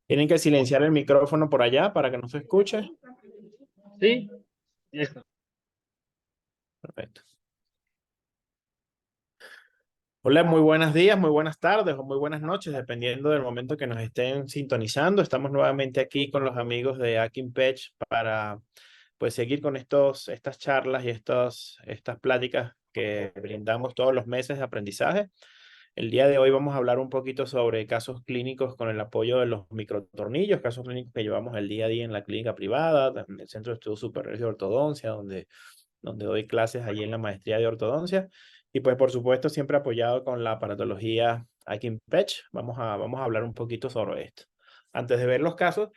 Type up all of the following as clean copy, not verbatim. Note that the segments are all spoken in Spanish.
Tienen que silenciar el micrófono por allá para que no se escuche. Sí, listo. Perfecto. Hola, muy buenos días, muy buenas tardes o muy buenas noches, dependiendo del momento que nos estén sintonizando. Estamos nuevamente aquí con los amigos de Akin Pech para pues seguir con estas charlas y estas pláticas que brindamos todos los meses de aprendizaje. El día de hoy vamos a hablar un poquito sobre casos clínicos con el apoyo de los microtornillos, casos clínicos que llevamos el día a día en la clínica privada, en el Centro de Estudios Superiores de Ortodoncia, donde doy clases allí en la maestría de ortodoncia. Y pues por supuesto siempre apoyado con la aparatología Akin Pech. Vamos a hablar un poquito sobre esto. Antes de ver los casos,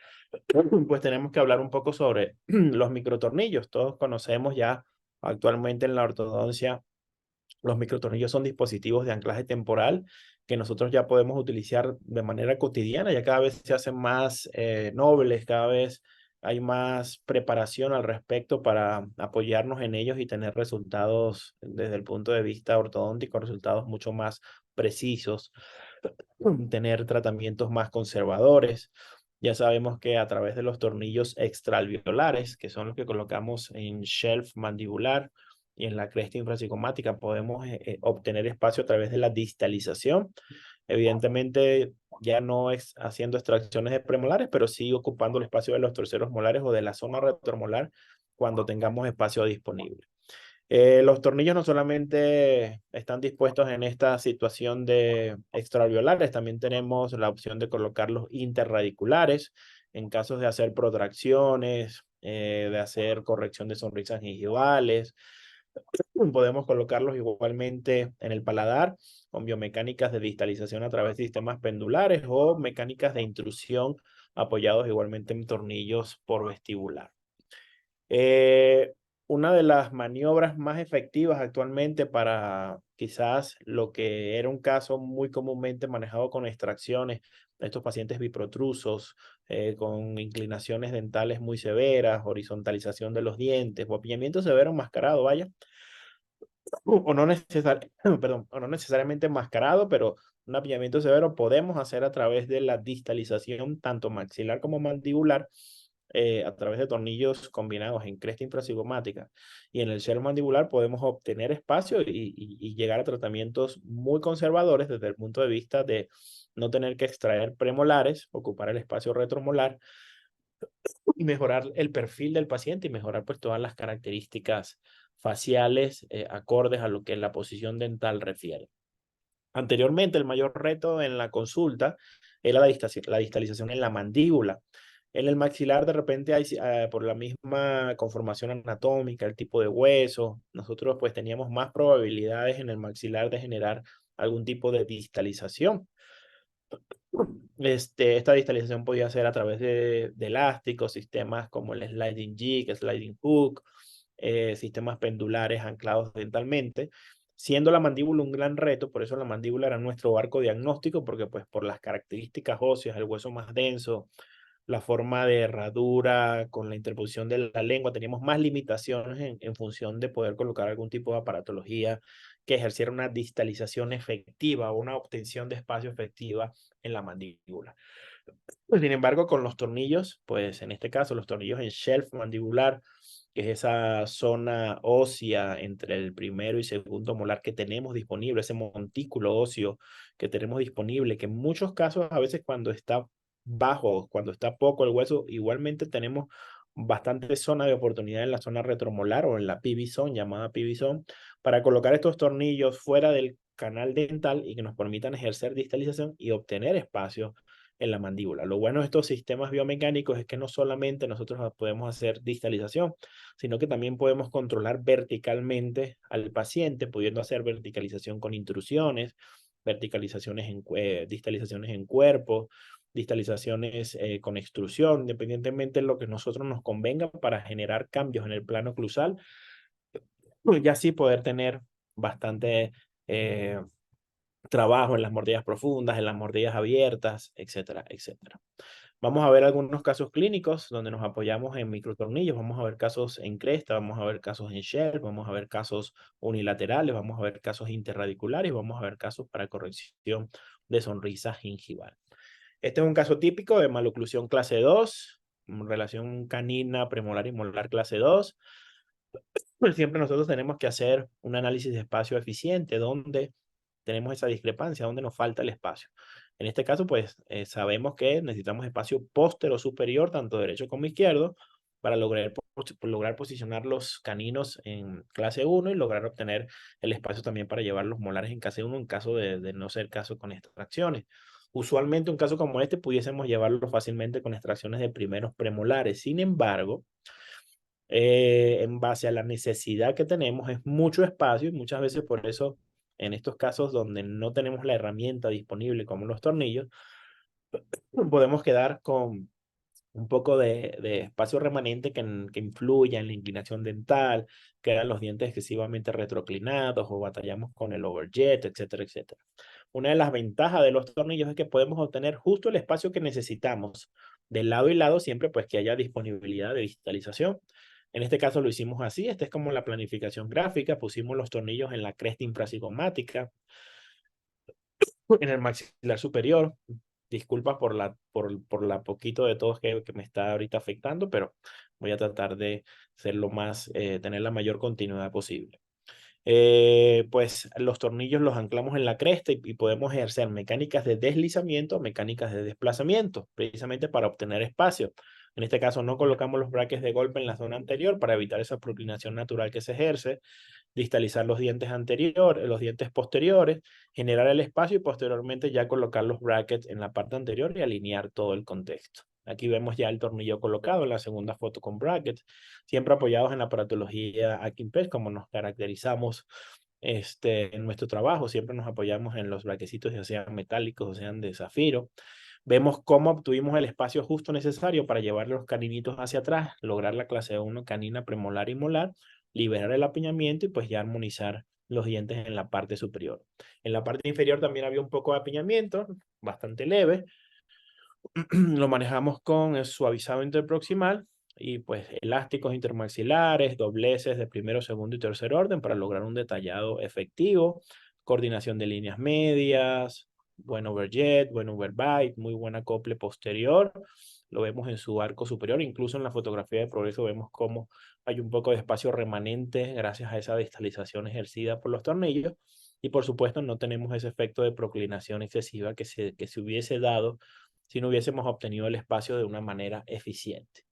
pues tenemos que hablar un poco sobre los microtornillos. Todos conocemos ya actualmente en la ortodoncia, los microtornillos son dispositivos de anclaje temporal que nosotros ya podemos utilizar de manera cotidiana, ya cada vez se hacen más nobles, cada vez hay más preparación al respecto para apoyarnos en ellos y tener resultados desde el punto de vista ortodóntico, resultados mucho más precisos, tener tratamientos más conservadores. Ya sabemos que a través de los tornillos extraalveolares, que son los que colocamos en shelf mandibular y en la cresta infrapsicomática, podemos obtener espacio a través de la distalización. Evidentemente, ya no es haciendo extracciones de premolares, pero sí ocupando el espacio de los terceros molares o de la zona retromolar cuando tengamos espacio disponible. Los tornillos no solamente están dispuestos en esta situación de extraalveolares, también tenemos la opción de colocarlos interradiculares en casos de hacer protracciones, de hacer corrección de sonrisas gingivales. Podemos colocarlos igualmente en el paladar con biomecánicas de distalización a través de sistemas pendulares o mecánicas de intrusión apoyados igualmente en tornillos por vestibular. Eh, una de las maniobras más efectivas actualmente para quizás lo que era un caso muy comúnmente manejado con extracciones, estos pacientes biprotrusos, con inclinaciones dentales muy severas, horizontalización de los dientes o apillamiento severo enmascarado, vaya, o no, perdón, o no necesariamente enmascarado, pero un apillamiento severo podemos hacer a través de la distalización tanto maxilar como mandibular, a través de tornillos combinados en cresta infrasigomática y en el seno mandibular podemos obtener espacio y llegar a tratamientos muy conservadores desde el punto de vista de no tener que extraer premolares, ocupar el espacio retromolar y mejorar el perfil del paciente y mejorar pues todas las características faciales acordes a lo que la posición dental refiere. Anteriormente, el mayor reto en la consulta era la distalización en la mandíbula. En el maxilar, de repente, hay, por la misma conformación anatómica, el tipo de hueso, nosotros pues teníamos más probabilidades en el maxilar de generar algún tipo de distalización. Esta distalización podía ser a través de elásticos, sistemas como el sliding jig, sliding hook, sistemas pendulares anclados dentalmente, siendo la mandíbula un gran reto. Por eso la mandíbula era nuestro arco diagnóstico, porque pues por las características óseas, el hueso más denso, la forma de herradura con la interposición de la lengua, teníamos más limitaciones en función de poder colocar algún tipo de aparatología que ejerciera una distalización efectiva o una obtención de espacio efectiva en la mandíbula. Pues, sin embargo, con los tornillos, pues en este caso los tornillos en shelf mandibular, que es esa zona ósea entre el primero y segundo molar que tenemos disponible, ese montículo óseo que tenemos disponible, que en muchos casos a veces cuando está bajo, cuando está poco el hueso, igualmente tenemos bastante zona de oportunidad en la zona retromolar o en la PV zone, llamada PV zone, para colocar estos tornillos fuera del canal dental y que nos permitan ejercer distalización y obtener espacio en la mandíbula. Lo bueno de estos sistemas biomecánicos es que no solamente nosotros podemos hacer distalización, sino que también podemos controlar verticalmente al paciente, pudiendo hacer verticalización con intrusiones, distalizaciones en cuerpo, distalizaciones con extrusión, independientemente de lo que nosotros nos convenga para generar cambios en el plano oclusal, y así poder tener bastante trabajo en las mordillas profundas, en las mordillas abiertas, etcétera, etcétera. Vamos a ver algunos casos clínicos donde nos apoyamos en microtornillos, vamos a ver casos en cresta, vamos a ver casos en shelf, vamos a ver casos unilaterales, vamos a ver casos interradiculares, vamos a ver casos para corrección de sonrisa gingival. Este es un caso típico de maloclusión clase 2, relación canina, premolar y molar clase 2. Pues siempre nosotros tenemos que hacer un análisis de espacio eficiente donde tenemos esa discrepancia, donde nos falta el espacio. En este caso, pues sabemos que necesitamos espacio póstero superior, tanto derecho como izquierdo, para lograr posicionar los caninos en clase 1 y lograr obtener el espacio también para llevar los molares en clase 1 en caso de no ser caso con extracciones. Usualmente un caso como este pudiésemos llevarlo fácilmente con extracciones de primeros premolares. Sin embargo, en base a la necesidad que tenemos, es mucho espacio y muchas veces por eso, en estos casos donde no tenemos la herramienta disponible como los tornillos, podemos quedar con un poco de espacio remanente que influya en la inclinación dental, quedan los dientes excesivamente retroclinados o batallamos con el overjet, etcétera, etcétera. Una de las ventajas de los tornillos es que podemos obtener justo el espacio que necesitamos de lado y lado siempre pues que haya disponibilidad de digitalización. En este caso lo hicimos así, esta es como la planificación gráfica, pusimos los tornillos en la cresta infracigomática, en el maxilar superior. Disculpas por la poquito de tos que me está ahorita afectando, pero voy a tratar de ser lo más, tener la mayor continuidad posible. Pues los tornillos los anclamos en la cresta y podemos ejercer mecánicas de deslizamiento, mecánicas de desplazamiento, precisamente para obtener espacio. En este caso no colocamos los brackets de golpe en la zona anterior para evitar esa proclinación natural que se ejerce, distalizar los dientes anteriores, los dientes posteriores, generar el espacio y posteriormente ya colocar los brackets en la parte anterior y alinear todo el contexto. Aquí vemos ya el tornillo colocado en la segunda foto con brackets, siempre apoyados en la aparatología Akinpes, como nos caracterizamos en nuestro trabajo. Siempre nos apoyamos en los braquecitos, ya sean metálicos o sean de zafiro. Vemos cómo obtuvimos el espacio justo necesario para llevar los caninitos hacia atrás, lograr la clase 1 canina premolar y molar, liberar el apiñamiento y pues ya armonizar los dientes en la parte superior. En la parte inferior también había un poco de apiñamiento, bastante leve. Lo manejamos con el suavizado interproximal y pues elásticos intermaxilares, dobleces de primero, segundo y tercer orden para lograr un detallado efectivo, coordinación de líneas medias, buen overjet, buen overbite, muy buen acople posterior. Lo vemos en su arco superior, incluso en la fotografía de progreso vemos cómo hay un poco de espacio remanente gracias a esa distalización ejercida por los tornillos. Y por supuesto no tenemos ese efecto de proclinación excesiva que se hubiese dado si no hubiésemos obtenido el espacio de una manera eficiente.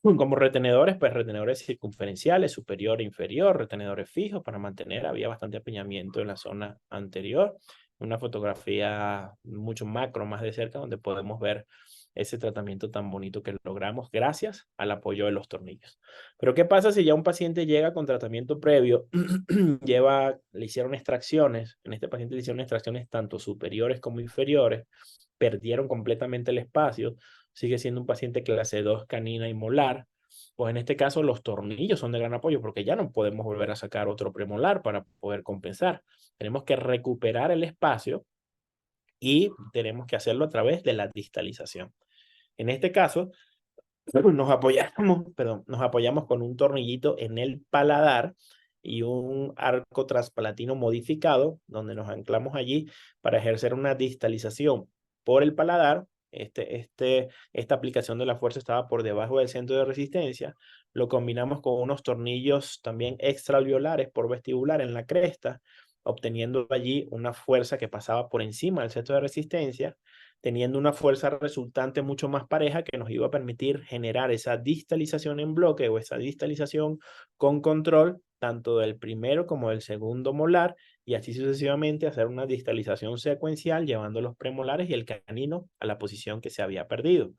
Como retenedores, pues retenedores circunferenciales, superior e inferior, retenedores fijos para mantener, había bastante apiñamiento en la zona anterior. Una fotografía mucho macro, más de cerca, donde podemos ver ese tratamiento tan bonito que logramos gracias al apoyo de los tornillos. Pero ¿qué pasa si ya un paciente llega con tratamiento previo, le hicieron extracciones, en este paciente le hicieron extracciones tanto superiores como inferiores, perdieron completamente el espacio, sigue siendo un paciente clase 2 canina y molar, pues en este caso los tornillos son de gran apoyo porque ya no podemos volver a sacar otro premolar para poder compensar. Tenemos que recuperar el espacio y tenemos que hacerlo a través de la distalización. En este caso, nos apoyamos con un tornillito en el paladar y un arco transpalatino modificado, donde nos anclamos allí para ejercer una distalización por el paladar. Esta aplicación de la fuerza estaba por debajo del centro de resistencia. Lo combinamos con unos tornillos también extraalveolares por vestibular en la cresta, obteniendo allí una fuerza que pasaba por encima del centro de resistencia, teniendo una fuerza resultante mucho más pareja que nos iba a permitir generar esa distalización en bloque o esa distalización con control tanto del primero como del segundo molar y así sucesivamente hacer una distalización secuencial llevando los premolares y el canino a la posición que se había perdido.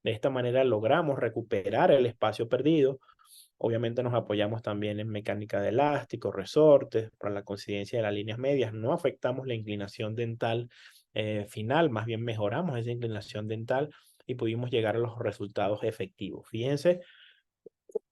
De esta manera logramos recuperar el espacio perdido. Obviamente nos apoyamos también en mecánica de elásticos, resortes, para la coincidencia de las líneas medias. No afectamos la inclinación dental final, más bien mejoramos esa inclinación dental y pudimos llegar a los resultados efectivos. Fíjense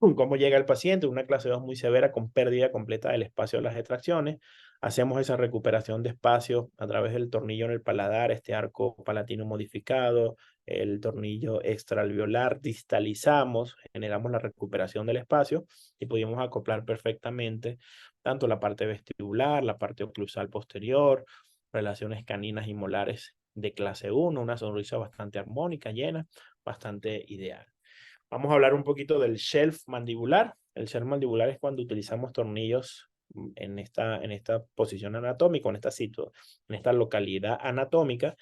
cómo llega el paciente, una clase 2 muy severa con pérdida completa del espacio de las extracciones. Hacemos esa recuperación de espacio a través del tornillo en el paladar, este arco palatino modificado, el tornillo extraalveolar, distalizamos, generamos la recuperación del espacio y pudimos acoplar perfectamente tanto la parte vestibular, la parte oclusal posterior, relaciones caninas y molares de clase 1, una sonrisa bastante armónica, llena, bastante ideal. Vamos a hablar un poquito del shelf mandibular. El shelf mandibular es cuando utilizamos tornillos en esta posición anatómica, en esta localidad anatómica,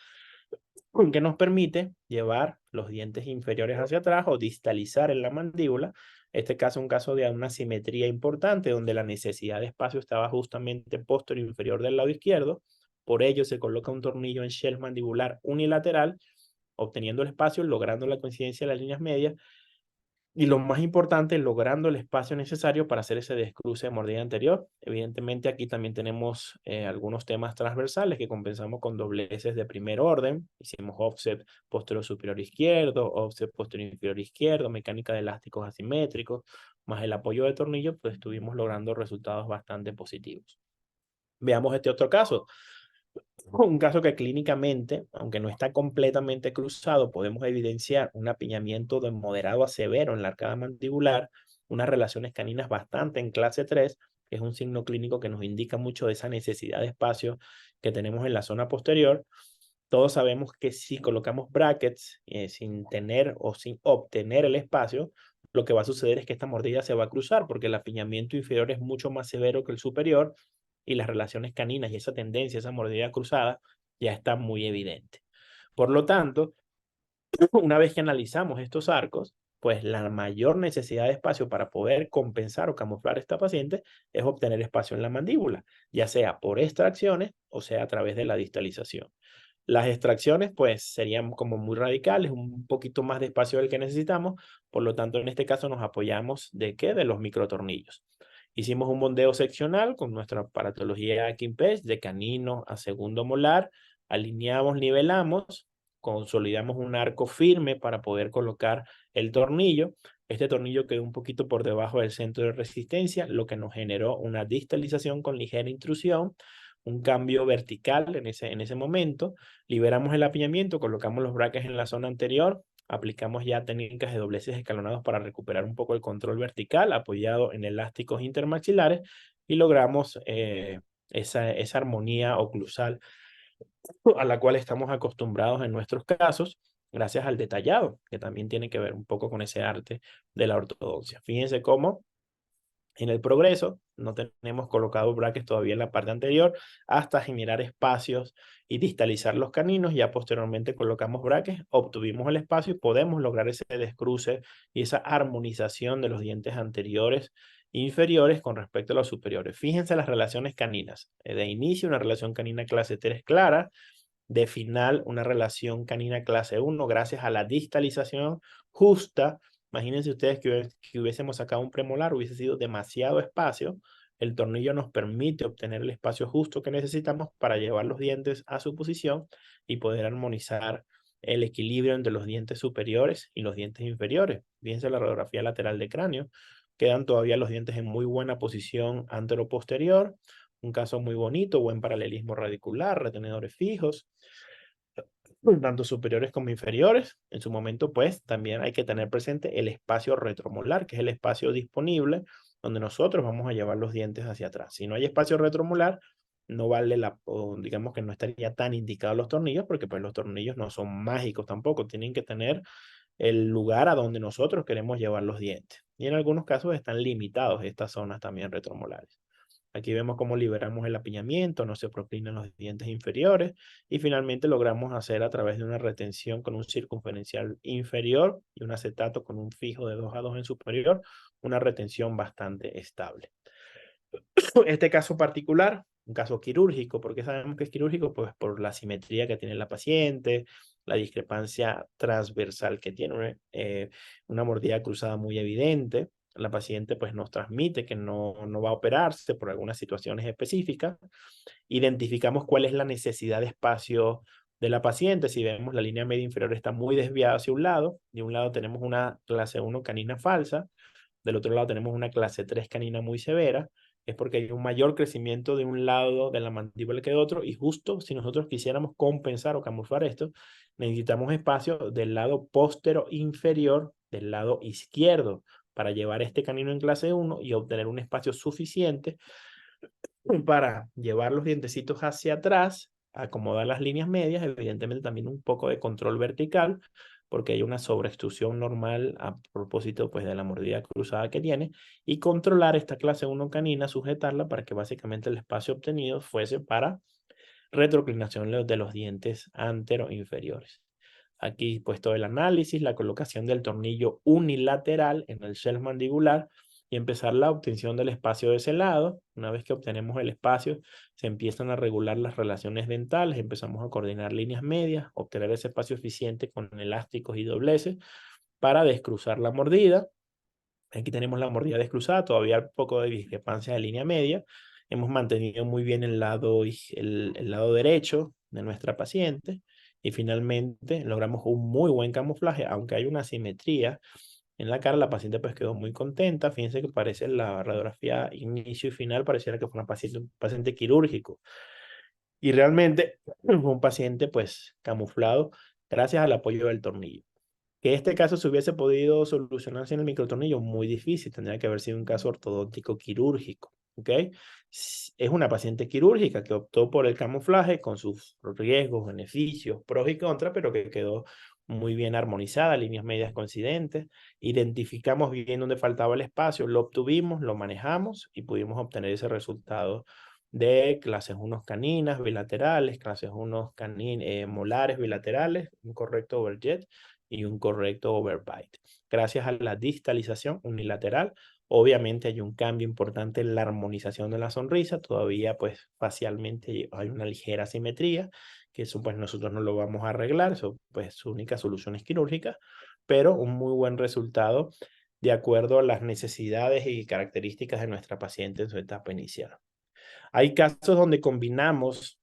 que nos permite llevar los dientes inferiores hacia atrás o distalizar en la mandíbula. Este caso es un caso de una simetría importante donde la necesidad de espacio estaba justamente posterior e inferior del lado izquierdo. Por ello se coloca un tornillo en shelf mandibular unilateral, obteniendo el espacio, logrando la coincidencia de las líneas medias y lo más importante, logrando el espacio necesario para hacer ese descruce de mordida anterior. Evidentemente aquí también tenemos algunos temas transversales que compensamos con dobleces de primer orden. Hicimos offset posterior superior izquierdo, offset posterior inferior izquierdo, mecánica de elásticos asimétricos, más el apoyo de tornillo, pues estuvimos logrando resultados bastante positivos. Veamos este otro caso. Un caso que clínicamente, aunque no está completamente cruzado, podemos evidenciar un apiñamiento de moderado a severo en la arcada mandibular, unas relaciones caninas bastante en clase 3, que es un signo clínico que nos indica mucho de esa necesidad de espacio que tenemos en la zona posterior. Todos sabemos que si colocamos brackets sin tener o sin obtener el espacio, lo que va a suceder es que esta mordida se va a cruzar porque el apiñamiento inferior es mucho más severo que el superior y las relaciones caninas y esa tendencia, esa mordida cruzada, ya está muy evidente. Por lo tanto, una vez que analizamos estos arcos, pues la mayor necesidad de espacio para poder compensar o camuflar a esta paciente es obtener espacio en la mandíbula, ya sea por extracciones o sea a través de la distalización. Las extracciones, pues, serían como muy radicales, un poquito más de espacio del que necesitamos, por lo tanto, en este caso nos apoyamos ¿de qué? De los microtornillos. Hicimos un bondeo seccional con nuestra aparatología Akinpech de canino a segundo molar, alineamos, nivelamos, consolidamos un arco firme para poder colocar el tornillo. Este tornillo quedó un poquito por debajo del centro de resistencia, lo que nos generó una distalización con ligera intrusión, un cambio vertical en ese momento. Liberamos el apiñamiento, colocamos los brackets en la zona anterior, aplicamos ya técnicas de dobleces escalonados para recuperar un poco el control vertical apoyado en elásticos intermaxilares y logramos esa armonía oclusal a la cual estamos acostumbrados en nuestros casos, gracias al detallado, que también tiene que ver un poco con ese arte de la ortodoxia. Fíjense cómo en el progreso no tenemos colocado brackets todavía en la parte anterior hasta generar espacios y distalizar los caninos. Ya posteriormente colocamos brackets, obtuvimos el espacio y podemos lograr ese descruce y esa armonización de los dientes anteriores e inferiores con respecto a los superiores. Fíjense las relaciones caninas. De inicio, una relación canina clase 3 clara, de final una relación canina clase 1 gracias a la distalización justa. Imagínense ustedes que hubiésemos sacado un premolar, hubiese sido demasiado espacio. El tornillo nos permite obtener el espacio justo que necesitamos para llevar los dientes a su posición y poder armonizar el equilibrio entre los dientes superiores y los dientes inferiores. Fíjense la radiografía lateral de cráneo. Quedan todavía los dientes en muy buena posición antero-posterior. Un caso muy bonito, buen paralelismo radicular, retenedores fijos, tanto superiores como inferiores. En su momento, pues, también hay que tener presente el espacio retromolar, que es el espacio disponible donde nosotros vamos a llevar los dientes hacia atrás. Si no hay espacio retromolar, no vale o digamos que no estaría tan indicados los tornillos, porque pues los tornillos no son mágicos tampoco, tienen que tener el lugar a donde nosotros queremos llevar los dientes. Y en algunos casos están limitados estas zonas también retromolares. Aquí vemos cómo liberamos el apiñamiento, no se proclinan los dientes inferiores y finalmente logramos hacer a través de una retención con un circunferencial inferior y un acetato con un fijo de 2 a 2 en superior, una retención bastante estable. Este caso particular, un caso quirúrgico, ¿por qué sabemos que es quirúrgico? Pues por la simetría que tiene la paciente, la discrepancia transversal que tiene, una mordida cruzada muy evidente. La paciente pues nos transmite que no va a operarse por algunas situaciones específicas. Identificamos cuál es la necesidad de espacio de la paciente. Si vemos la línea media inferior está muy desviada hacia un lado. De un lado tenemos una clase 1 canina falsa, del otro lado tenemos una clase 3 canina muy severa, es porque hay un mayor crecimiento de un lado de la mandíbula que de otro, y justo si nosotros quisiéramos compensar o camuflar esto, necesitamos espacio del lado póstero inferior del lado izquierdo para llevar este canino en clase 1 y obtener un espacio suficiente para llevar los dientecitos hacia atrás, acomodar las líneas medias, evidentemente también un poco de control vertical, porque hay una sobreextrusión normal a propósito pues, de la mordida cruzada que tiene, y controlar esta clase 1 canina, sujetarla para que básicamente el espacio obtenido fuese para retroclinación de los dientes antero inferiores. Aquí puesto el análisis, la colocación del tornillo unilateral en el shelf mandibular y empezar la obtención del espacio de ese lado. Una vez que obtenemos el espacio, se empiezan a regular las relaciones dentales, empezamos a coordinar líneas medias, obtener ese espacio eficiente con elásticos y dobleces para descruzar la mordida. Aquí tenemos la mordida descruzada, todavía un poco de discrepancia de línea media. Hemos mantenido muy bien el lado derecho de nuestra paciente y finalmente logramos un muy buen camuflaje, aunque hay una asimetría en la cara. La paciente pues quedó muy contenta. Fíjense que parece la radiografía inicio y final, pareciera que fue un paciente quirúrgico. Y realmente fue un paciente pues camuflado gracias al apoyo del tornillo. Que este caso se hubiese podido solucionar sin el microtornillo, muy difícil, tendría que haber sido un caso ortodóntico quirúrgico, ¿ok? Es una paciente quirúrgica que optó por el camuflaje con sus riesgos, beneficios, pros y contras, pero que quedó muy bien armonizada, líneas medias coincidentes, identificamos bien dónde faltaba el espacio, lo obtuvimos, lo manejamos y pudimos obtener ese resultado de clases 1 caninas bilaterales, clases 1 molares bilaterales, un correcto overjet y un correcto overbite. Gracias a la distalización unilateral, obviamente hay un cambio importante en la armonización de la sonrisa, todavía pues facialmente hay una ligera asimetría, que eso pues nosotros no lo vamos a arreglar, eso pues su única solución es quirúrgica, pero un muy buen resultado de acuerdo a las necesidades y características de nuestra paciente en su etapa inicial. Hay casos donde combinamos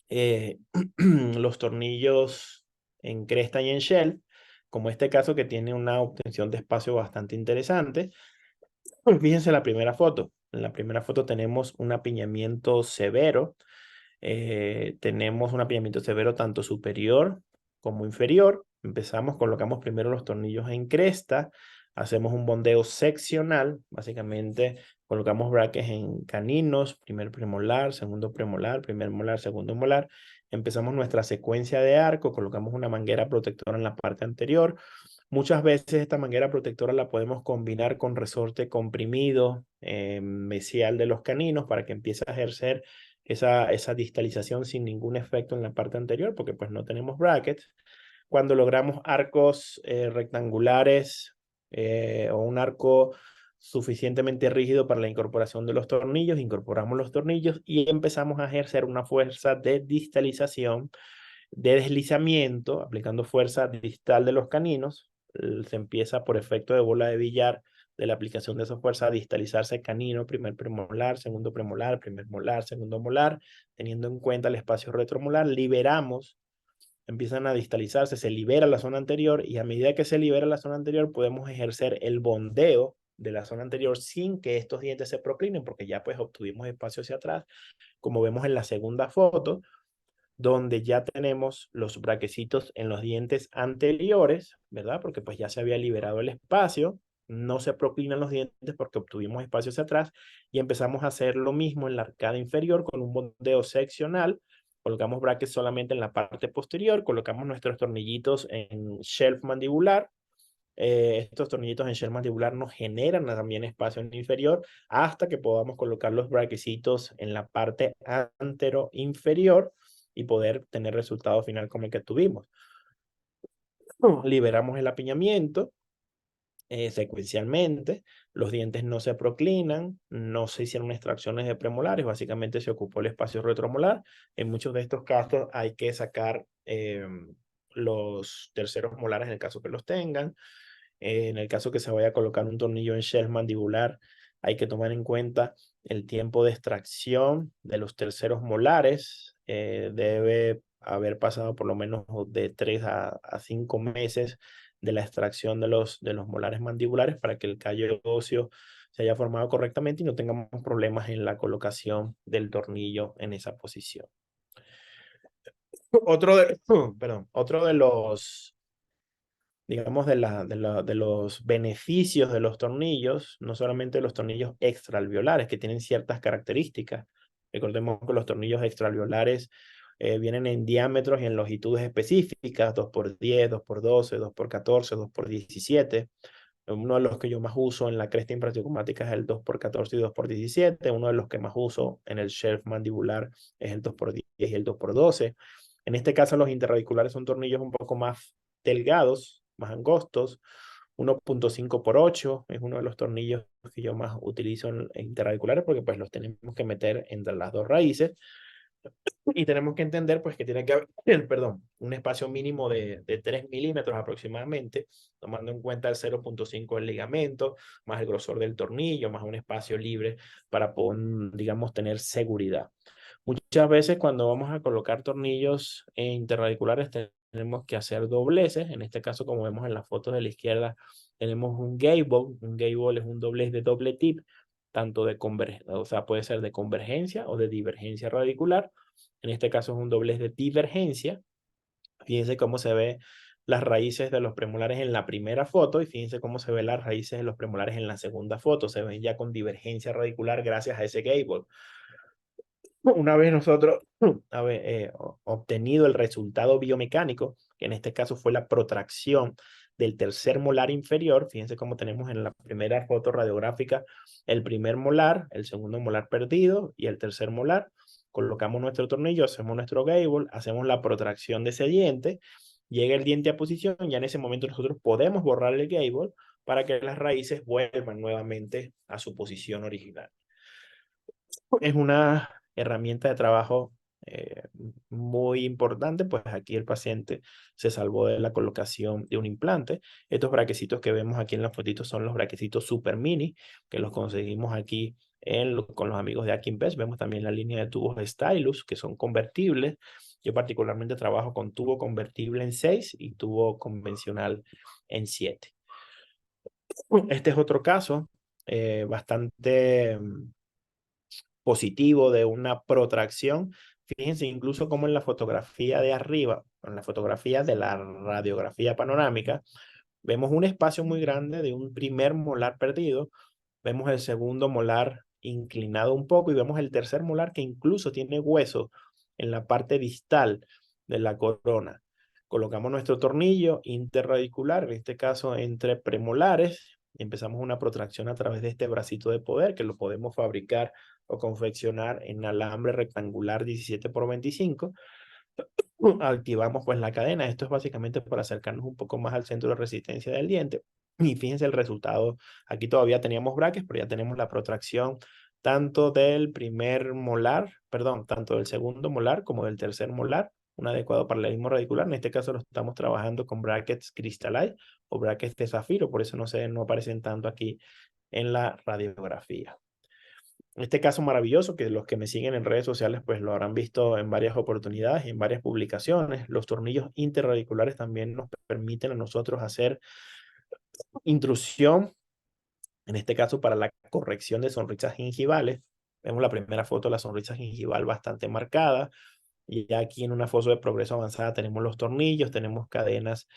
los tornillos en cresta y en shell, como este caso que tiene una obtención de espacio bastante interesante. Fíjense la primera foto. En la primera foto tenemos un apiñamiento severo. Tenemos un apiñamiento severo tanto superior como inferior. Empezamos, colocamos primero los tornillos en cresta, hacemos un bondeo seccional, básicamente colocamos brackets en caninos, primer premolar, segundo premolar, primer molar, segundo molar. Empezamos nuestra secuencia de arco, colocamos una manguera protectora en la parte anterior. Muchas veces esta manguera protectora la podemos combinar con resorte comprimido mesial de los caninos para que empiece a ejercer esa distalización sin ningún efecto en la parte anterior, porque pues no tenemos brackets. Cuando logramos arcos rectangulares o un arco suficientemente rígido para la incorporación de los tornillos, incorporamos los tornillos y empezamos a ejercer una fuerza de distalización, de deslizamiento, aplicando fuerza distal de los caninos. Se empieza por efecto de bola de billar de la aplicación de esa fuerza a distalizarse canino, primer premolar, segundo premolar, primer molar, segundo molar, teniendo en cuenta el espacio retromolar, liberamos, empiezan a distalizarse, se libera la zona anterior y a medida que se libera la zona anterior podemos ejercer el bondeo de la zona anterior sin que estos dientes se proclinen porque ya pues obtuvimos espacio hacia atrás, como vemos en la segunda foto, donde ya tenemos los braquecitos en los dientes anteriores, ¿verdad? Porque pues ya se había liberado el espacio, no se proclinan los dientes porque obtuvimos espacio hacia atrás y empezamos a hacer lo mismo en la arcada inferior con un bondeo seccional. Colocamos brackets solamente en la parte posterior, colocamos nuestros tornillitos en shelf mandibular. Estos tornillitos en shelf mandibular nos generan también espacio en inferior hasta que podamos colocar los braquecitos en la parte antero inferior y poder tener resultado final como el que tuvimos. Liberamos el apiñamiento secuencialmente, los dientes no se proclinan, no se hicieron extracciones de premolares, básicamente se ocupó el espacio retromolar. En muchos de estos casos hay que sacar los terceros molares en el caso que los tengan. En el caso que se vaya a colocar un tornillo en shelf mandibular, hay que tomar en cuenta el tiempo de extracción de los terceros molares. Debe haber pasado por lo menos de 3 a 5 meses de la extracción de los molares mandibulares para que el callo óseo se haya formado correctamente y no tengamos problemas en la colocación del tornillo en esa posición. Otro de los, digamos, de los beneficios de los tornillos, no solamente los tornillos extraalveolares, que tienen ciertas características. Recordemos que los tornillos extraalveolares vienen en diámetros y en longitudes específicas, 2x10, 2x12, 2x14, 2x17. Uno de los que yo más uso en la cresta infratricomática es el 2x14 y 2x17. Uno de los que más uso en el shelf mandibular es el 2x10 y el 2x12. En este caso, los interradiculares son tornillos un poco más delgados, más angostos. 1.5x8 es uno de los tornillos que yo más utilizo en interradiculares porque pues los tenemos que meter entre las dos raíces y tenemos que entender pues que tiene que haber, perdón, un espacio mínimo de 3 milímetros aproximadamente, tomando en cuenta el 0.5 del ligamento, más el grosor del tornillo, más un espacio libre para poder, digamos, tener seguridad. Muchas veces cuando vamos a colocar tornillos interradiculares tenemos que hacer dobleces. En este caso, como vemos en las fotos de la izquierda, tenemos un gable. Un gable es un doblez de doble tip, tanto de convergencia, o sea, puede ser de convergencia o de divergencia radicular. En este caso es un doblez de divergencia. Fíjense cómo se ve las raíces de los premolares en la primera foto y fíjense cómo se ven las raíces de los premolares en la segunda foto. Se ven ya con divergencia radicular gracias a ese gable. Una vez nosotros obtenido el resultado biomecánico, que en este caso fue la protracción del tercer molar inferior, fíjense cómo tenemos en la primera foto radiográfica el primer molar, el segundo molar perdido y el tercer molar. Colocamos nuestro tornillo, hacemos nuestro gable, hacemos la protracción de ese diente, llega el diente a posición, ya en ese momento nosotros podemos borrar el gable para que las raíces vuelvan nuevamente a su posición original. Es una herramienta de trabajo muy importante, pues aquí el paciente se salvó de la colocación de un implante. Estos braquecitos que vemos aquí en la fotito son los braquecitos Super Mini, que los conseguimos aquí con los amigos de Akinpech. Vemos también la línea de tubos de Stylus, que son convertibles. Yo particularmente trabajo con tubo convertible en 6 y tubo convencional en 7. Este es otro caso bastante positivo de una protracción. Fíjense incluso como en la fotografía de arriba, en la fotografía de la radiografía panorámica, vemos un espacio muy grande de un primer molar perdido, vemos el segundo molar inclinado un poco y vemos el tercer molar que incluso tiene hueso en la parte distal de la corona. Colocamos nuestro tornillo interradicular, en este caso entre premolares, y empezamos una protracción a través de este bracito de poder que lo podemos fabricar o confeccionar en alambre rectangular 17x25. Activamos pues la cadena. Esto es básicamente para acercarnos un poco más al centro de resistencia del diente. Y fíjense el resultado. Aquí todavía teníamos brackets, pero ya tenemos la protracción tanto del primer molar, perdón, tanto del segundo molar como del tercer molar. Un adecuado paralelismo radicular. En este caso lo estamos trabajando con brackets Crystalline o brackets de zafiro, por eso no aparecen tanto aquí en la radiografía. Este caso maravilloso, que los que me siguen en redes sociales pues lo habrán visto en varias oportunidades y en varias publicaciones. Los tornillos interradiculares también nos permiten a nosotros hacer intrusión, en este caso para la corrección de sonrisas gingivales. Vemos la primera foto de la sonrisa gingival bastante marcada. Y ya aquí en una foto de progreso avanzada tenemos los tornillos, tenemos cadenas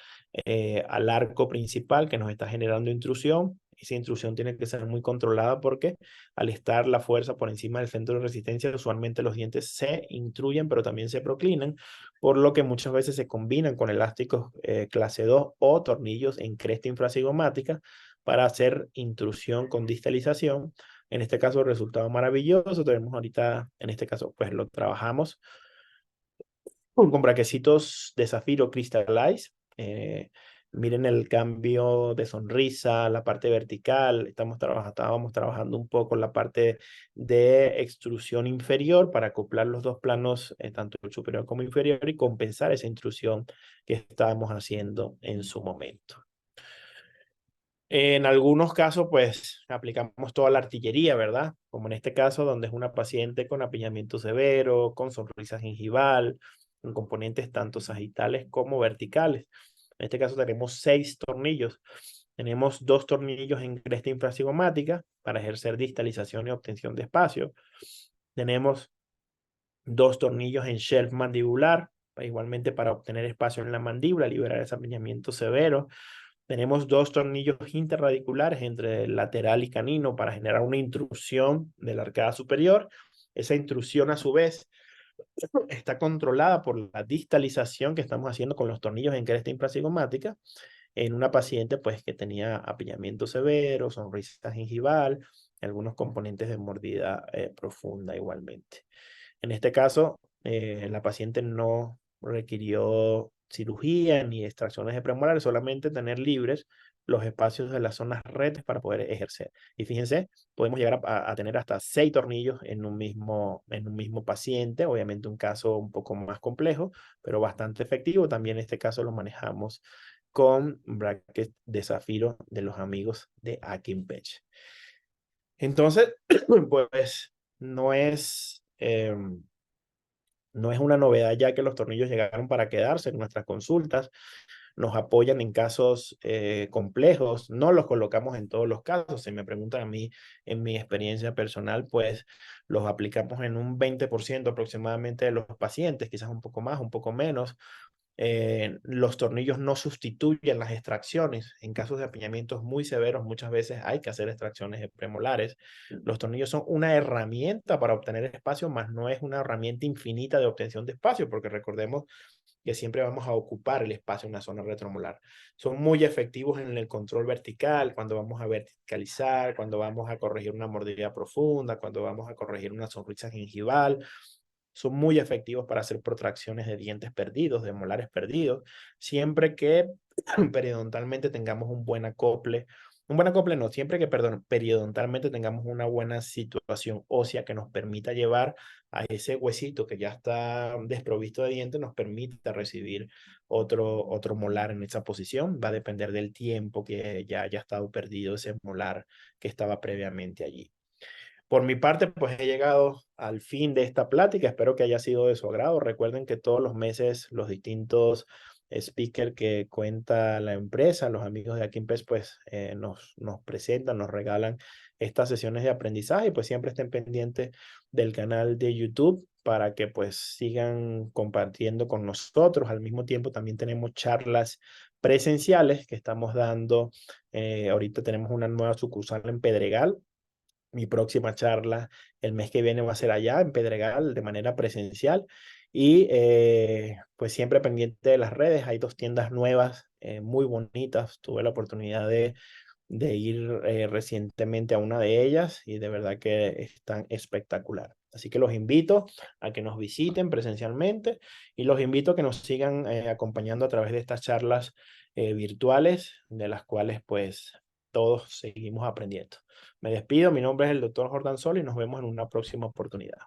al arco principal que nos está generando intrusión. Esa intrusión tiene que ser muy controlada porque al estar la fuerza por encima del centro de resistencia, usualmente los dientes se intruyen, pero también se proclinan, por lo que muchas veces se combinan con elásticos clase 2 o tornillos en cresta infracigomática para hacer intrusión con distalización. En este caso, el resultado maravilloso. Tenemos ahorita, en este caso, pues lo trabajamos con braquecitos de zafiro Crystallize. Miren el cambio de sonrisa, la parte vertical. Estábamos trabajando un poco la parte de extrusión inferior para acoplar los dos planos, tanto el superior como inferior, y compensar esa intrusión que estábamos haciendo en su momento. En algunos casos, pues, aplicamos toda la artillería, ¿verdad? Como en este caso, donde es una paciente con apiñamiento severo, con sonrisa gingival, con componentes tanto sagitales como verticales. En este caso tenemos 6 tornillos. Tenemos 2 tornillos en cresta infracigomática para ejercer distalización y obtención de espacio. Tenemos 2 tornillos en shelf mandibular, igualmente para obtener espacio en la mandíbula, liberar ese apiñamiento severo. Tenemos 2 tornillos interradiculares entre el lateral y canino para generar una intrusión de la arcada superior. Esa intrusión, a su vez, está controlada por la distalización que estamos haciendo con los tornillos en cresta infracigomática en una paciente pues que tenía apiñamiento severo, sonrisa gingival, algunos componentes de mordida profunda igualmente. En este caso, la paciente no requirió cirugía ni extracciones de premolares, solamente tener libres los espacios de las zonas retes para poder ejercer. Y fíjense, podemos llegar a tener hasta 6 tornillos en un mismo paciente, obviamente un caso un poco más complejo, pero bastante efectivo. También en este caso lo manejamos con brackets de zafiro de los amigos de Akin Patch. Entonces, pues no es, no es una novedad ya que los tornillos llegaron para quedarse en nuestras consultas. Nos apoyan en casos complejos, no los colocamos en todos los casos. Si me preguntan a mí, en mi experiencia personal, pues los aplicamos en un 20% aproximadamente de los pacientes, quizás un poco más, un poco menos. Los tornillos no sustituyen las extracciones. En casos de apiñamientos muy severos, muchas veces hay que hacer extracciones de premolares. Los tornillos son una herramienta para obtener espacio, más no es una herramienta infinita de obtención de espacio, porque recordemos que siempre vamos a ocupar el espacio en la zona retromolar. Son muy efectivos en el control vertical, cuando vamos a verticalizar, cuando vamos a corregir una mordida profunda, cuando vamos a corregir una sonrisa gengival. Son muy efectivos para hacer protracciones de dientes perdidos, de molares perdidos, siempre que periodontalmente tengamos un buen acople no, siempre que, perdón, periodontalmente tengamos una buena situación ósea que nos permita llevar a ese huesito que ya está desprovisto de dientes, nos permita recibir otro molar en esa posición. Va a depender del tiempo que ya haya estado perdido ese molar que estaba previamente allí. Por mi parte, pues he llegado al fin de esta plática. Espero que haya sido de su agrado. Recuerden que todos los meses los distintos speakers que cuenta la empresa, los amigos de Akinpes, pues nos presentan, nos regalan estas sesiones de aprendizaje y pues siempre estén pendientes del canal de YouTube para que pues sigan compartiendo con nosotros. Al mismo tiempo también tenemos charlas presenciales que estamos dando. Ahorita tenemos una nueva sucursal en Pedregal. Mi próxima charla el mes que viene va a ser allá en Pedregal de manera presencial y pues siempre pendiente de las redes. Hay 2 tiendas nuevas muy bonitas. Tuve la oportunidad de ir recientemente a una de ellas y de verdad que están espectacular. Así que los invito a que nos visiten presencialmente y los invito a que nos sigan acompañando a través de estas charlas virtuales de las cuales pues todos seguimos aprendiendo. Me despido, mi nombre es el doctor Jordan Sol y nos vemos en una próxima oportunidad.